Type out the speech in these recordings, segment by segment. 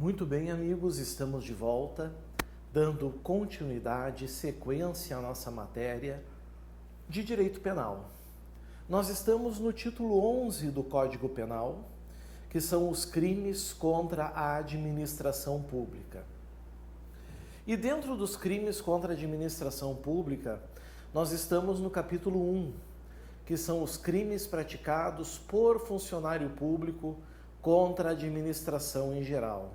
Muito bem, amigos, estamos de volta, dando continuidade, sequência à nossa matéria de direito penal. Nós estamos no título 11 do Código Penal, que são os crimes contra a administração pública. E dentro dos crimes contra a administração pública, nós estamos no capítulo 1, que são os crimes praticados por funcionário público contra a administração em geral.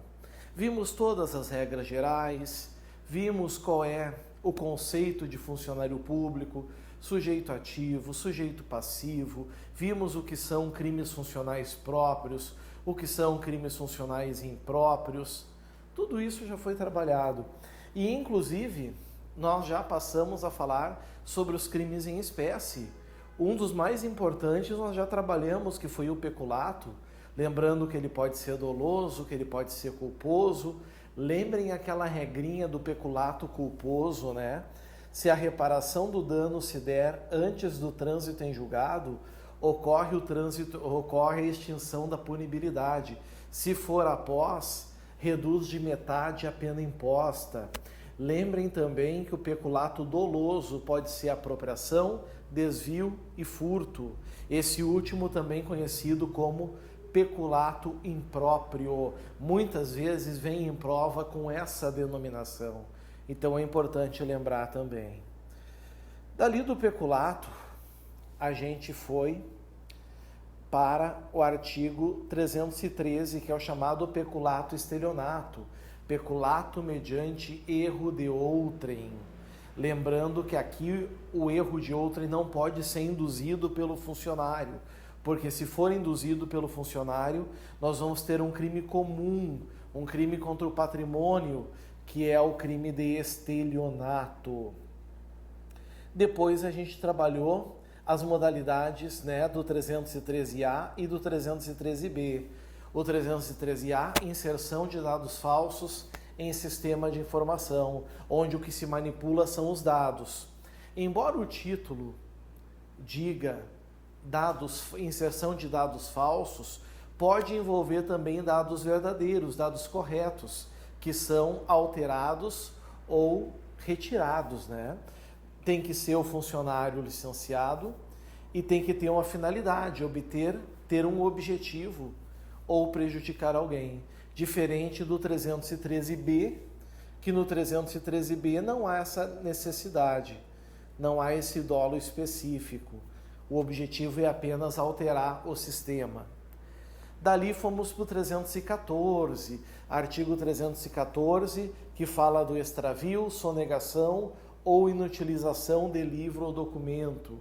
Vimos todas as regras gerais, vimos qual é o conceito de funcionário público, sujeito ativo, sujeito passivo, vimos o que são crimes funcionais próprios, o que são crimes funcionais impróprios, tudo isso já foi trabalhado. E, inclusive, nós já passamos a falar sobre os crimes em espécie. Um dos mais importantes nós já trabalhamos, que foi o peculato, lembrando que ele pode ser doloso, que ele pode ser culposo. Lembrem aquela regrinha do peculato culposo, né? Se a reparação do dano se der antes do trânsito em julgado, ocorre a extinção da punibilidade. Se for após, reduz de metade a pena imposta. Lembrem também que o peculato doloso pode ser apropriação, desvio e furto. Esse último também conhecido como peculato impróprio. Muitas vezes vem em prova com essa denominação. Então é importante lembrar também. Dali do peculato, a gente foi para o artigo 313, que é o chamado peculato estelionato. Peculato mediante erro de outrem. Lembrando que aqui o erro de outrem não pode ser induzido pelo funcionário, porque se for induzido pelo funcionário, nós vamos ter um crime comum, um crime contra o patrimônio, que é o crime de estelionato. Depois a gente trabalhou as modalidades, né, do 313A e do 313B. O 313A, inserção de dados falsos em sistema de informação, onde o que se manipula são os dados. Embora o título diga inserção de dados falsos, pode envolver também dados verdadeiros, dados corretos, que são alterados ou retirados, né? Tem que ser o funcionário licenciado e tem que ter uma finalidade, ter um objetivo ou prejudicar alguém. Diferente do 313B, que no 313B não há essa necessidade, não há esse dolo específico. O objetivo é apenas alterar o sistema. Dali fomos para o 314, artigo 314, que fala do extravio, sonegação ou inutilização de livro ou documento.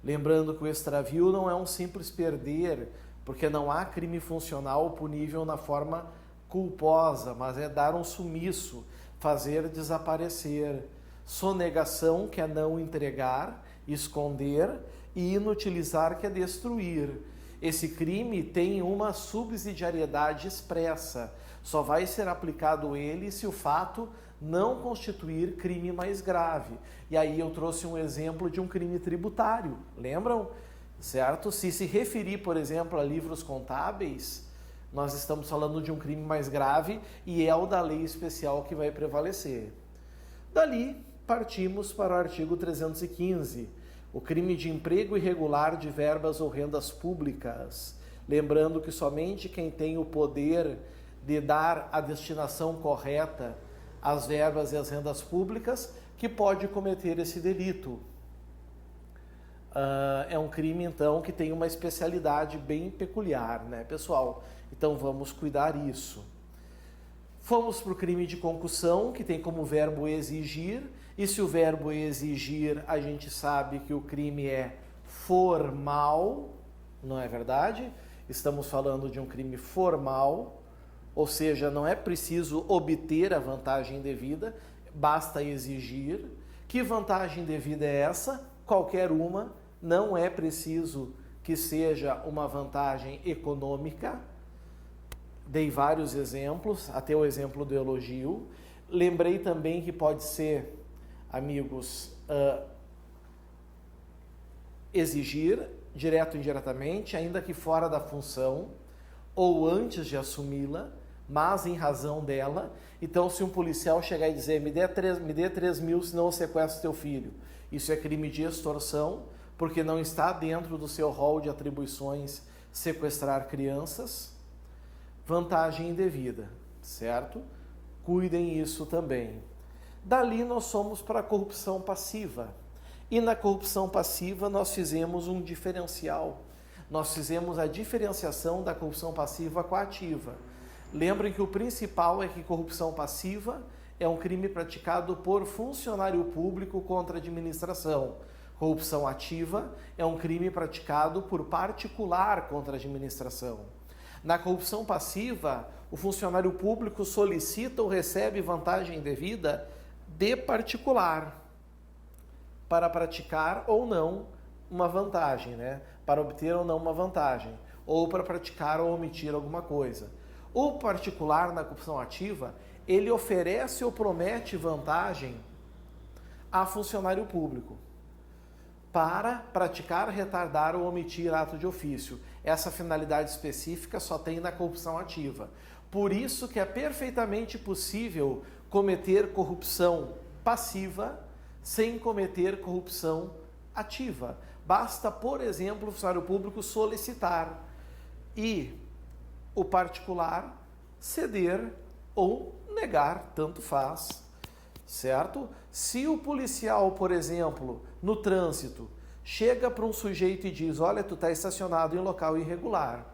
Lembrando que o extravio não é um simples perder, porque não há crime funcional punível na forma culposa, mas é dar um sumiço, fazer desaparecer. Sonegação, que é não entregar, esconder, e inutilizar, que é destruir. Esse crime tem uma subsidiariedade expressa. Só vai ser aplicado ele se o fato não constituir crime mais grave. E aí eu trouxe um exemplo de um crime tributário, lembram? Certo? Se referir, por exemplo, a livros contábeis, nós estamos falando de um crime mais grave e é o da lei especial que vai prevalecer. Dali, partimos para o artigo 315, o crime de emprego irregular de verbas ou rendas públicas. Lembrando que somente quem tem o poder de dar a destinação correta às verbas e às rendas públicas que pode cometer esse delito. É um crime, então, que tem uma especialidade bem peculiar, né, pessoal? Então, vamos cuidar isso. Fomos para o crime de concussão, que tem como verbo exigir, e se o verbo exigir, a gente sabe que o crime é formal, não é verdade? Estamos falando de um crime formal, ou seja, não é preciso obter a vantagem devida, basta exigir. Que vantagem devida é essa? Qualquer uma. Não é preciso que seja uma vantagem econômica. Dei vários exemplos, até o exemplo do elogio. Lembrei também que pode ser, amigos, exigir, direto ou indiretamente, ainda que fora da função, ou antes de assumi-la, mas em razão dela. Então, se um policial chegar e dizer, me dê 3 mil, senão eu sequestro teu filho, isso é crime de extorsão, porque não está dentro do seu rol de atribuições sequestrar crianças. Vantagem indevida, certo? Cuidem isso também. Dali nós somos para a corrupção passiva. E na corrupção passiva nós fizemos um diferencial. Nós fizemos a diferenciação da corrupção passiva com a ativa. Lembrem que o principal é que corrupção passiva é um crime praticado por funcionário público contra a administração. Corrupção ativa é um crime praticado por particular contra a administração. Na corrupção passiva, o funcionário público solicita ou recebe vantagem indevida de particular para praticar ou não uma vantagem, né? Para obter ou não uma vantagem, ou para praticar ou omitir alguma coisa. O particular na corrupção ativa, ele oferece ou promete vantagem a funcionário público para praticar, retardar ou omitir ato de ofício. Essa finalidade específica só tem na corrupção ativa. Por isso que é perfeitamente possível cometer corrupção passiva sem cometer corrupção ativa. Basta, por exemplo, o funcionário público solicitar e o particular ceder ou negar, tanto faz, certo? Se o policial, por exemplo, no trânsito, chega para um sujeito e diz, olha, tu está estacionado em local irregular,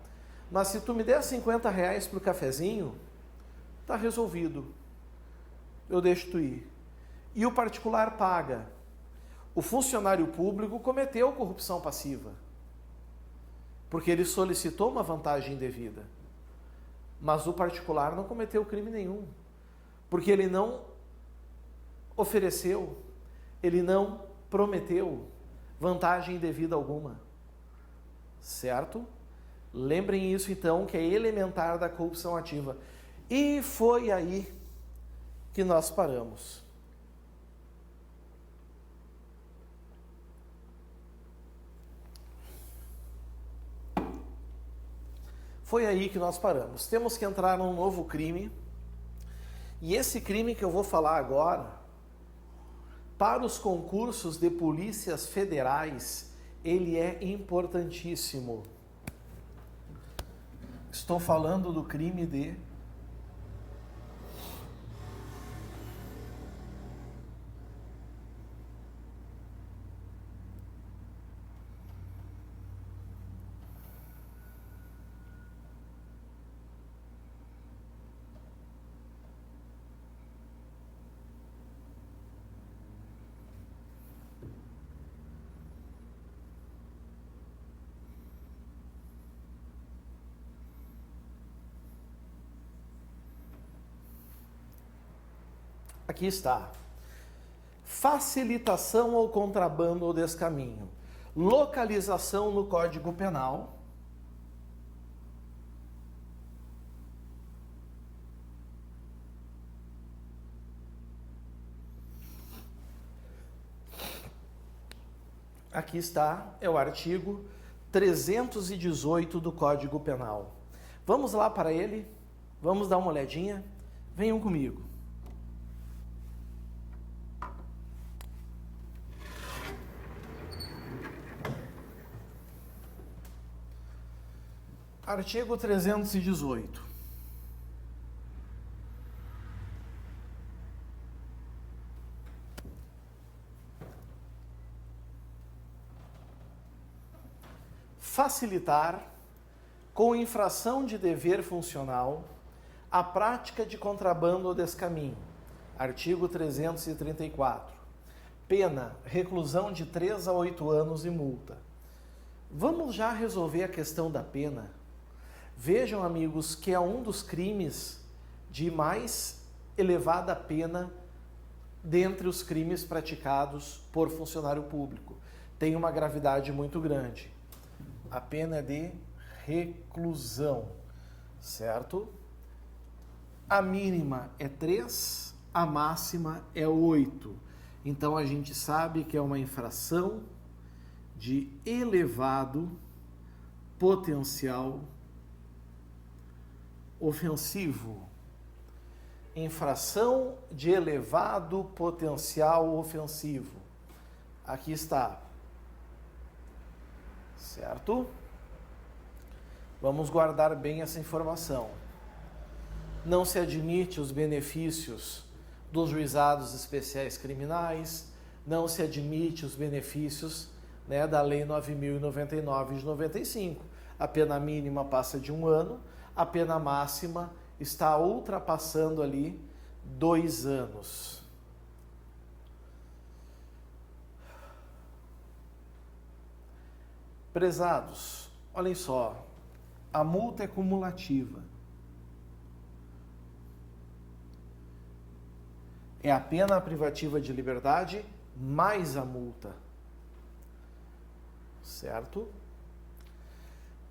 mas se tu me der R$50 para o cafezinho, está resolvido, eu deixo tu ir. E o particular paga. O funcionário público cometeu corrupção passiva, porque ele solicitou uma vantagem indevida. Mas o particular não cometeu crime nenhum, porque ele não ofereceu, ele não prometeu vantagem indevida alguma. Certo? Lembrem isso então, que é elementar da corrupção ativa. E foi aí que nós paramos. Foi aí que nós paramos. Temos que entrar num novo crime. E esse crime que eu vou falar agora, para os concursos de polícias federais, ele é importantíssimo. Estou falando do crime de aqui está. Facilitação ao contrabando ou descaminho. Localização no Código Penal. Aqui está, é o artigo 318 do Código Penal. Vamos lá para ele? Vamos dar uma olhadinha? Venham comigo. Artigo 318. Facilitar, com infração de dever funcional, a prática de contrabando ou descaminho. Artigo 334. Pena, reclusão de 3 a 8 anos e multa. Vamos já resolver a questão da pena. Vejam, amigos, que é um dos crimes de mais elevada pena dentre os crimes praticados por funcionário público. Tem uma gravidade muito grande. A pena é de reclusão, certo? A mínima é 3, a máxima é 8. Então a gente sabe que é uma infração de elevado potencial ofensivo. Infração de elevado potencial ofensivo. Aqui está. Certo? Vamos guardar bem essa informação. Não se admite os benefícios dos juizados especiais criminais, não se admite os benefícios, né, da Lei 9.099 de 95. A pena mínima passa de 1 ano, a pena máxima está ultrapassando ali 2 anos. Prezados, olhem só, a multa é cumulativa. É a pena privativa de liberdade mais a multa. Certo?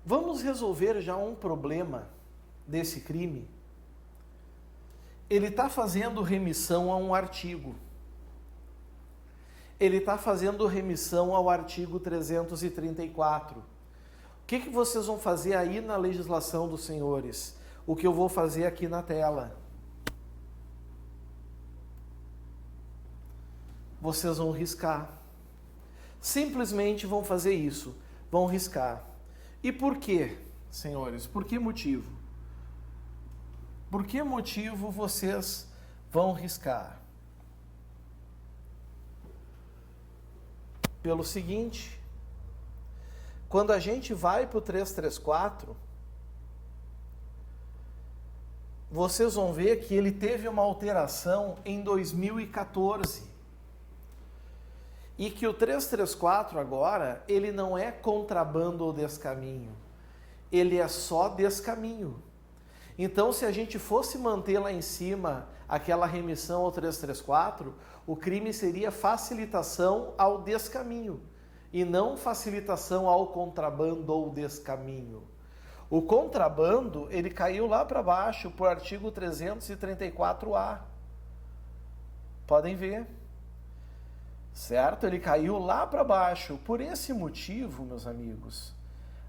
Vamos resolver já um problema desse crime. Ele está fazendo remissão a um artigo. Ele está fazendo remissão ao artigo 334. O que vocês vão fazer aí na legislação dos senhores? O que eu vou fazer aqui na tela. Vocês vão riscar. Simplesmente vão fazer isso. Vão riscar. E por quê, senhores? Por que motivo? Por que motivo vocês vão riscar? Pelo seguinte, quando a gente vai para o 334, vocês vão ver que ele teve uma alteração em 2014. E que o 334 agora, ele não é contrabando ou descaminho. Ele é só descaminho. Então, se a gente fosse manter lá em cima aquela remissão ao 334, o crime seria facilitação ao descaminho e não facilitação ao contrabando ou descaminho. O contrabando, ele caiu lá para baixo por artigo 334A. Podem ver. Certo? Ele caiu lá para baixo. Por esse motivo, meus amigos,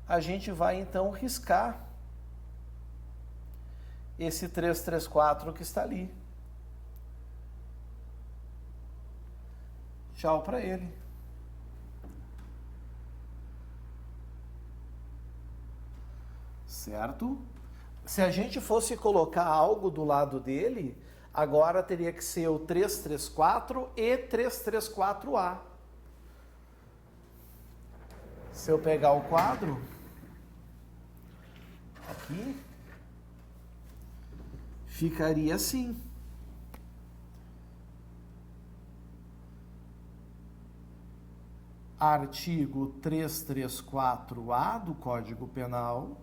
a gente vai então riscar esse 334 que está ali. Tchau para ele. Certo? Se a gente fosse colocar algo do lado dele, agora teria que ser o 334 e 334A. Se eu pegar o quadro, aqui, ficaria assim. Artigo 334A do Código Penal.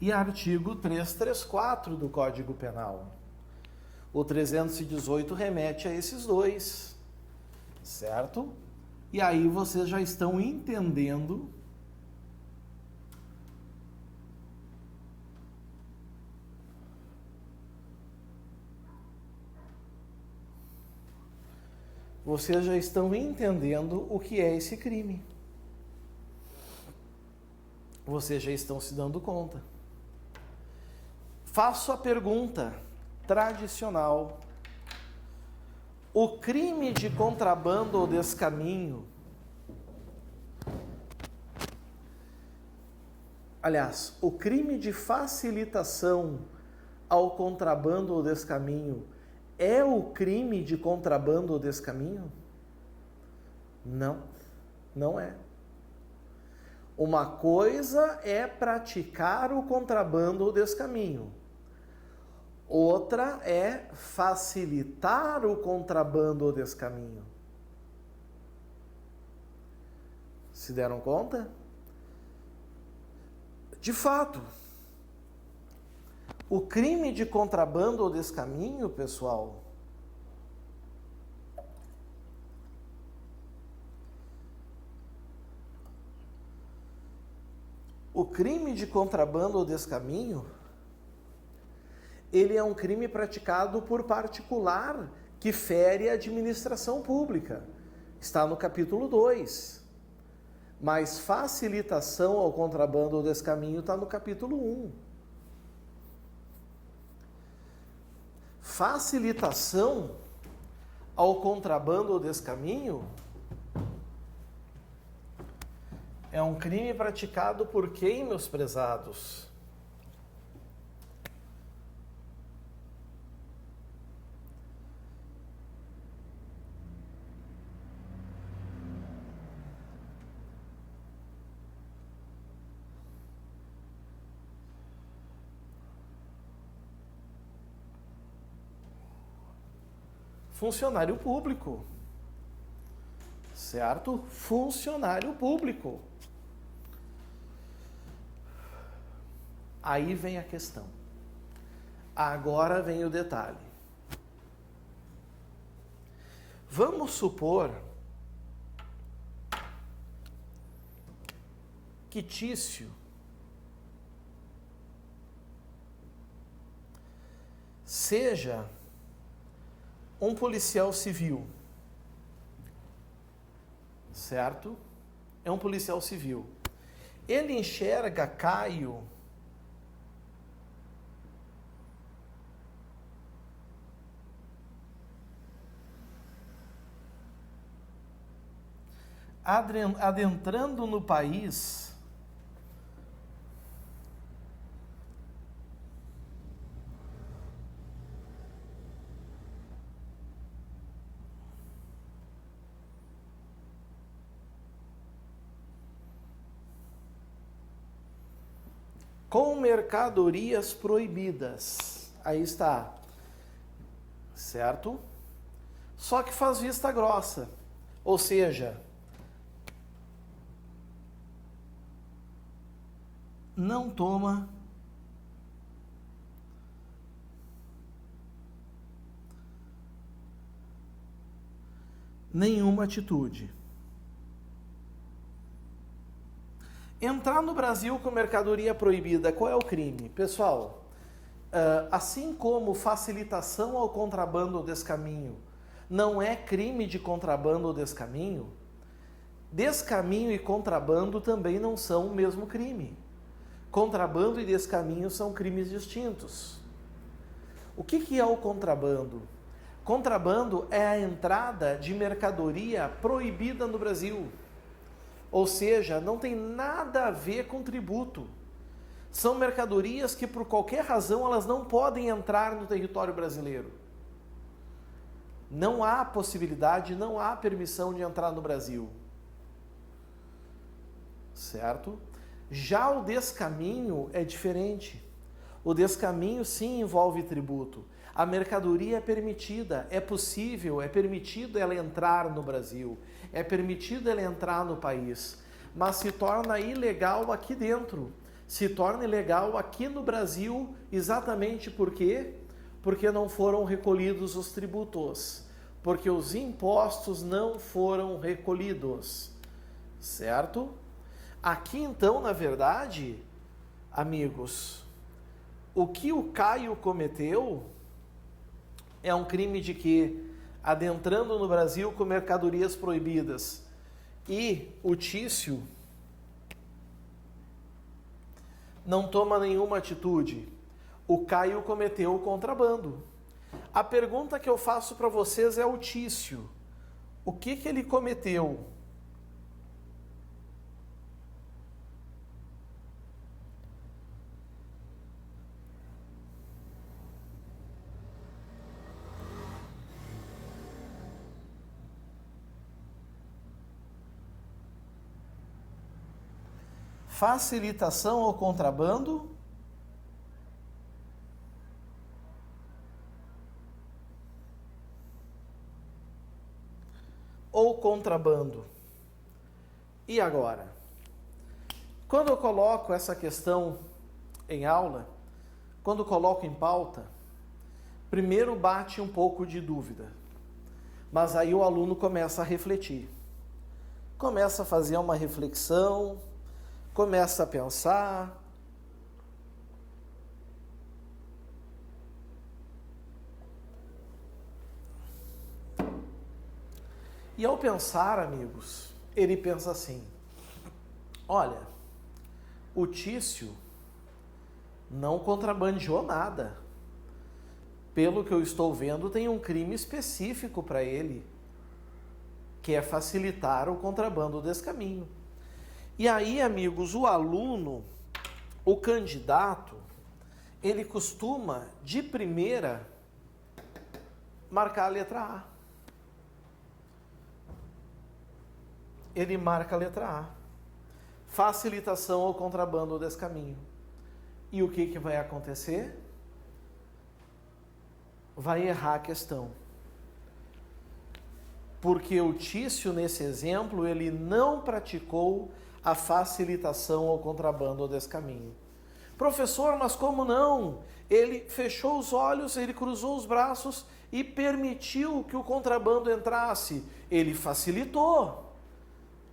E artigo 334 do Código Penal. O 318 remete a esses dois, certo? E aí vocês já estão entendendo o que é esse crime. Vocês já estão se dando conta. Faço a pergunta tradicional. O crime de contrabando ou descaminho, aliás, o crime de facilitação ao contrabando ou descaminho é o crime de contrabando ou descaminho? Não, não é. Uma coisa é praticar o contrabando ou descaminho. Outra é facilitar o contrabando ou descaminho. Se deram conta? De fato, o crime de contrabando ou descaminho, pessoal, o crime de contrabando ou descaminho, ele é um crime praticado por particular que fere a administração pública. Está no capítulo 2. Mas facilitação ao contrabando ou descaminho está no capítulo 1. Facilitação ao contrabando ou descaminho é um crime praticado por quem, meus prezados? Funcionário público, certo? Funcionário público. Aí vem a questão. Agora vem o detalhe. Vamos supor que Tício seja um policial civil, certo? É um policial civil. Ele enxerga Caio adentrando no país com mercadorias proibidas. Aí está, certo? Só que faz vista grossa, ou seja, não toma nenhuma atitude. Entrar no Brasil com mercadoria proibida, qual é o crime? Pessoal, assim como facilitação ao contrabando ou descaminho não é crime de contrabando ou descaminho, descaminho e contrabando também não são o mesmo crime. Contrabando e descaminho são crimes distintos. O que é o contrabando? Contrabando é a entrada de mercadoria proibida no Brasil. Ou seja, não tem nada a ver com tributo. São mercadorias que por qualquer razão elas não podem entrar no território brasileiro. Não há possibilidade, não há permissão de entrar no Brasil. Certo? Já o descaminho é diferente. O descaminho sim envolve tributo. A mercadoria é permitida, é possível, é permitido ela entrar no Brasil, é permitido ela entrar no país, mas se torna ilegal aqui dentro, se torna ilegal aqui no Brasil, exatamente por quê? Porque não foram recolhidos os tributos, porque os impostos não foram recolhidos, certo? Aqui então, na verdade, amigos, o que o Caio cometeu é um crime de que, adentrando no Brasil com mercadorias proibidas, e o Tício não toma nenhuma atitude, o Caio cometeu o contrabando. A pergunta que eu faço para vocês é o Tício. O que ele cometeu? Facilitação ao contrabando ou contrabando? E agora? Quando eu coloco essa questão em aula, quando eu coloco em pauta, primeiro bate um pouco de dúvida, mas aí o aluno começa a refletir, começa a fazer uma reflexão, começa a pensar. E ao pensar, amigos, ele pensa assim: olha, o Tício não contrabandeou nada. Pelo que eu estou vendo, tem um crime específico para ele, que é facilitar o contrabando desse caminho. E aí, amigos, o aluno, o candidato, ele costuma, de primeira, marcar a letra A. Ele marca a letra A. Facilitação ao contrabando desse caminho. E o que vai acontecer? Vai errar a questão. Porque o Tício, nesse exemplo, ele não praticou a facilitação ao contrabando desse caminho. Professor, mas como não? Ele fechou os olhos, ele cruzou os braços e permitiu que o contrabando entrasse. Ele facilitou.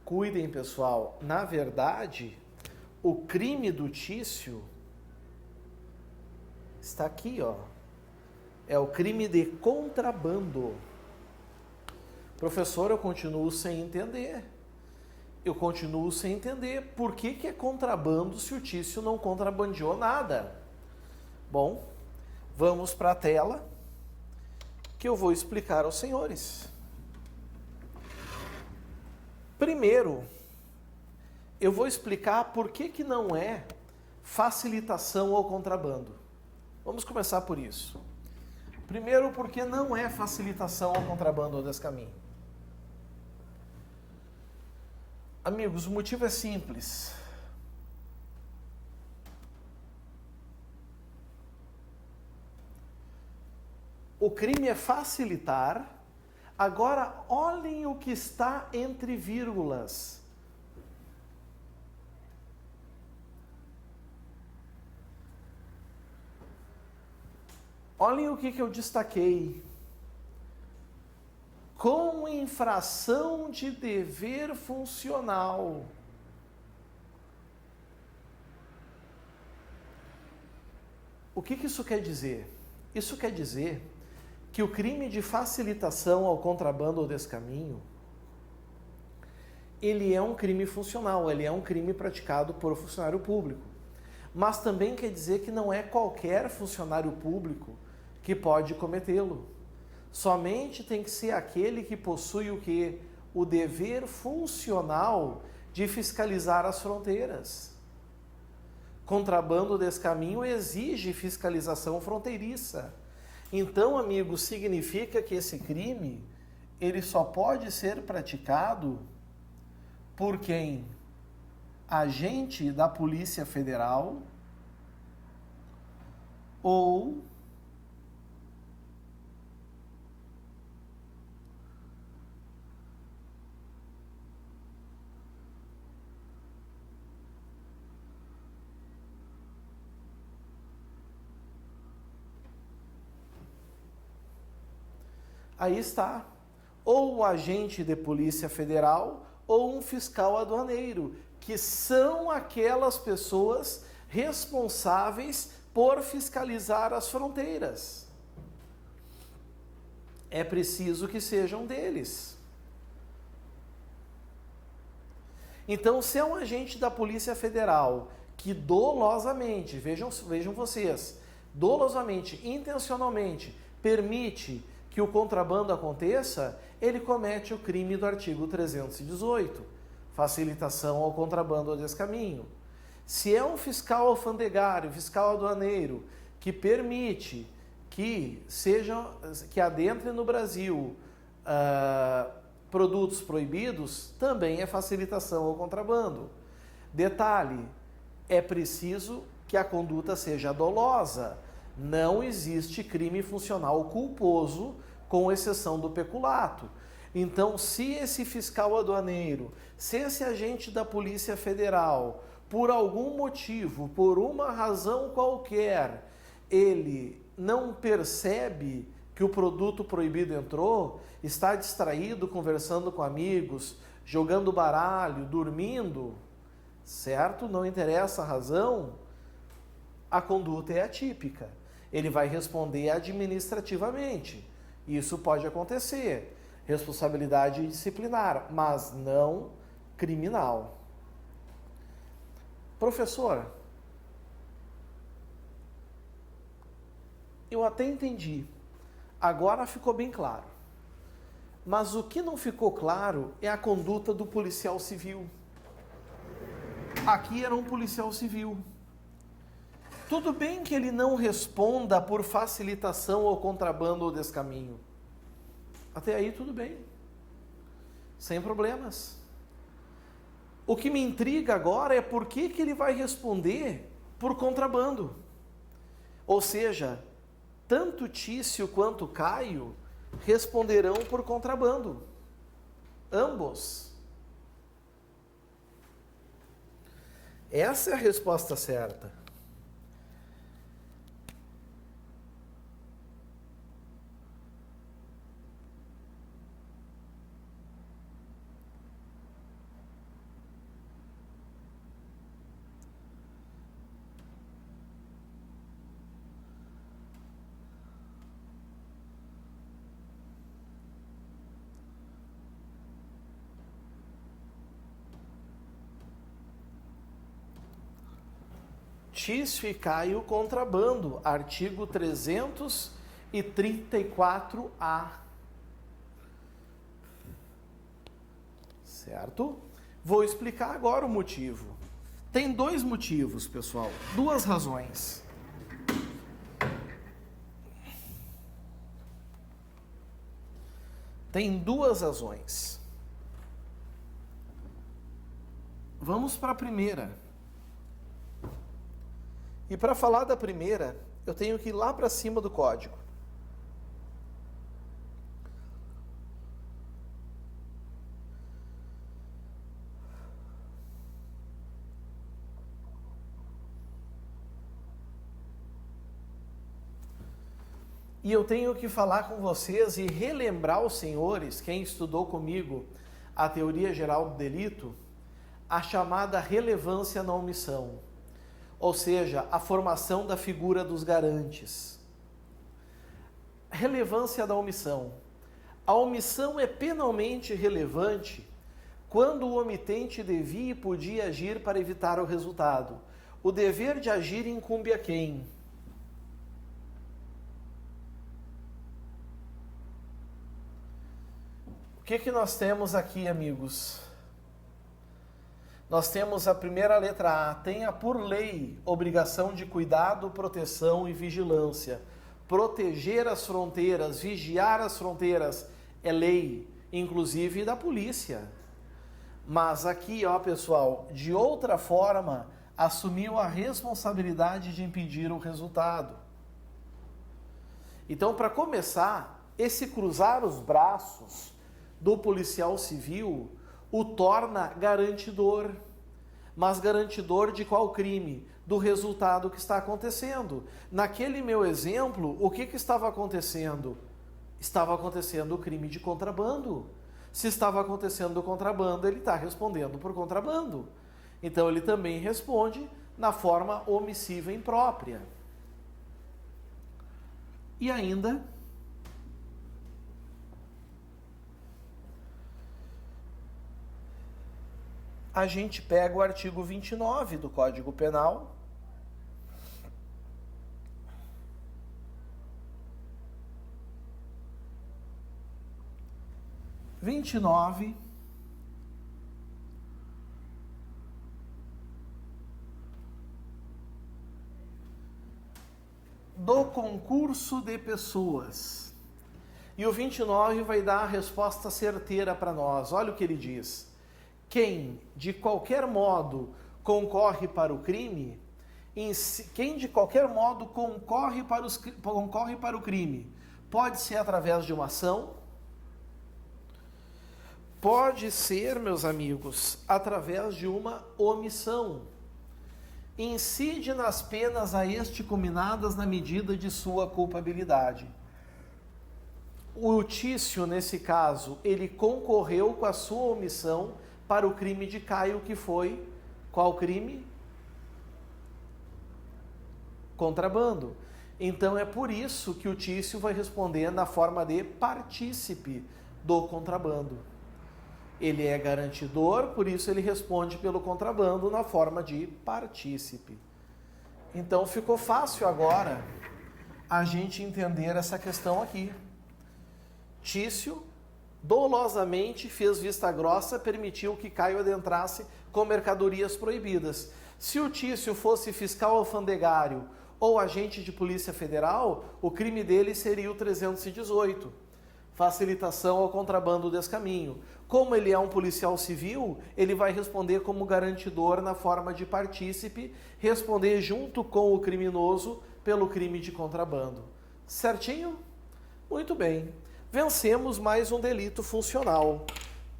Cuidem, pessoal, na verdade, o crime do Tício está aqui, ó. É o crime de contrabando. Professor, eu continuo sem entender. Por que é contrabando se o Tício não contrabandeou nada? Bom, vamos para a tela que eu vou explicar aos senhores. Primeiro, eu vou explicar por que não é facilitação ao contrabando. Vamos começar por isso. Primeiro, porque não é facilitação ao contrabando desse caminho. Amigos, o motivo é simples. O crime é facilitar. Agora, olhem o que está entre vírgulas. Olhem o que eu destaquei. Com infração de dever funcional. O que isso quer dizer? Isso quer dizer que o crime de facilitação ao contrabando ou descaminho, ele é um crime funcional, ele é um crime praticado por funcionário público. Mas também quer dizer que não é qualquer funcionário público que pode cometê-lo. Somente tem que ser aquele que possui o quê? O dever funcional de fiscalizar as fronteiras. Contrabando desse caminho exige fiscalização fronteiriça. Então, amigos, significa que esse crime, ele só pode ser praticado por quem? Agente da Polícia Federal ou aí está, ou o agente de Polícia Federal ou um fiscal aduaneiro, que são aquelas pessoas responsáveis por fiscalizar as fronteiras. É preciso que sejam deles. Então, se é um agente da Polícia Federal que dolosamente, vejam vocês, dolosamente, intencionalmente, permite que o contrabando aconteça, ele comete o crime do artigo 318, facilitação ao contrabando ou descaminho. Se é um fiscal alfandegário, fiscal aduaneiro, que permite que adentre no Brasil produtos proibidos, também é facilitação ao contrabando. Detalhe, é preciso que a conduta seja dolosa. Não existe crime funcional culposo, com exceção do peculato. Então, se esse fiscal aduaneiro, se esse agente da Polícia Federal, por algum motivo, por uma razão qualquer, ele não percebe que o produto proibido entrou, está distraído, conversando com amigos, jogando baralho, dormindo, certo? Não interessa a razão, a conduta é atípica. Ele vai responder administrativamente. Isso pode acontecer. responsabilidade disciplinar, mas não criminal. Professor, eu até entendi, agora ficou bem claro. Mas o que não ficou claro é a conduta do policial civil. Aqui era um policial civil. Tudo bem que ele não responda por facilitação ou contrabando ou descaminho. Até aí tudo bem. Sem problemas. O que me intriga agora é por que ele vai responder por contrabando. Ou seja, tanto Tício quanto Caio responderão por contrabando. Ambos. Essa é a resposta certa. Tício e Caio contrabando, artigo 334-A. Certo? Vou explicar agora o motivo. Tem dois motivos, pessoal, duas razões. Tem duas razões. Vamos para a primeira. E para falar da primeira, eu tenho que ir lá para cima do código. E eu tenho que falar com vocês e relembrar os senhores, quem estudou comigo a teoria geral do delito, a chamada relevância na omissão. Ou seja, a formação da figura dos garantes. Relevância da omissão. A omissão é penalmente relevante quando o omitente devia e podia agir para evitar o resultado. O dever de agir incumbe a quem? O que nós temos aqui, amigos? Nós temos a primeira letra A, tenha por lei obrigação de cuidado, proteção e vigilância. Proteger as fronteiras, vigiar as fronteiras é lei, inclusive da polícia. Mas aqui, ó pessoal, de outra forma, assumiu a responsabilidade de impedir o resultado. Então, para começar, esse cruzar os braços do policial civil o torna garantidor. Mas garantidor de qual crime? Do resultado que está acontecendo. Naquele meu exemplo, o que estava acontecendo? Estava acontecendo o crime de contrabando. Se estava acontecendo o contrabando, ele está respondendo por contrabando. Então ele também responde na forma omissiva imprópria. E ainda a gente pega o artigo 29 do Código Penal. Do concurso de pessoas. E o 29 vai dar a resposta certeira para nós. Olha o que ele diz. Quem, de qualquer modo, concorre para o crime, quem de qualquer modo concorre para o crime, pode ser através de uma ação, pode ser, meus amigos, através de uma omissão. Incide nas penas a este cominadas na medida de sua culpabilidade. O Tício, nesse caso, ele concorreu com a sua omissão para o crime de Caio, que foi qual crime? Contrabando. Então é por isso que o Tício vai responder na forma de partícipe do contrabando. Ele é garantidor, por isso ele responde pelo contrabando na forma de partícipe. Então ficou fácil agora a gente entender essa questão aqui. Tício dolosamente fez vista grossa, permitiu que Caio adentrasse com mercadorias proibidas. Se o Tício fosse fiscal alfandegário ou agente de polícia federal, o crime dele seria o 318, facilitação ao contrabando descaminho. Como ele é um policial civil, ele vai responder como garantidor na forma de partícipe, responder junto com o criminoso pelo crime de contrabando. Certinho? Muito bem. Vencemos mais um delito funcional.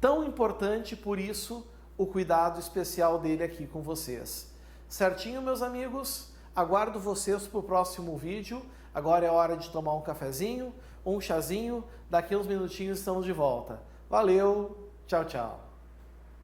Tão importante, por isso, o cuidado especial dele aqui com vocês. Certinho, meus amigos? Aguardo vocês para o próximo vídeo. Agora é hora de tomar um cafezinho, um chazinho. Daqui uns minutinhos estamos de volta. Valeu, tchau, tchau.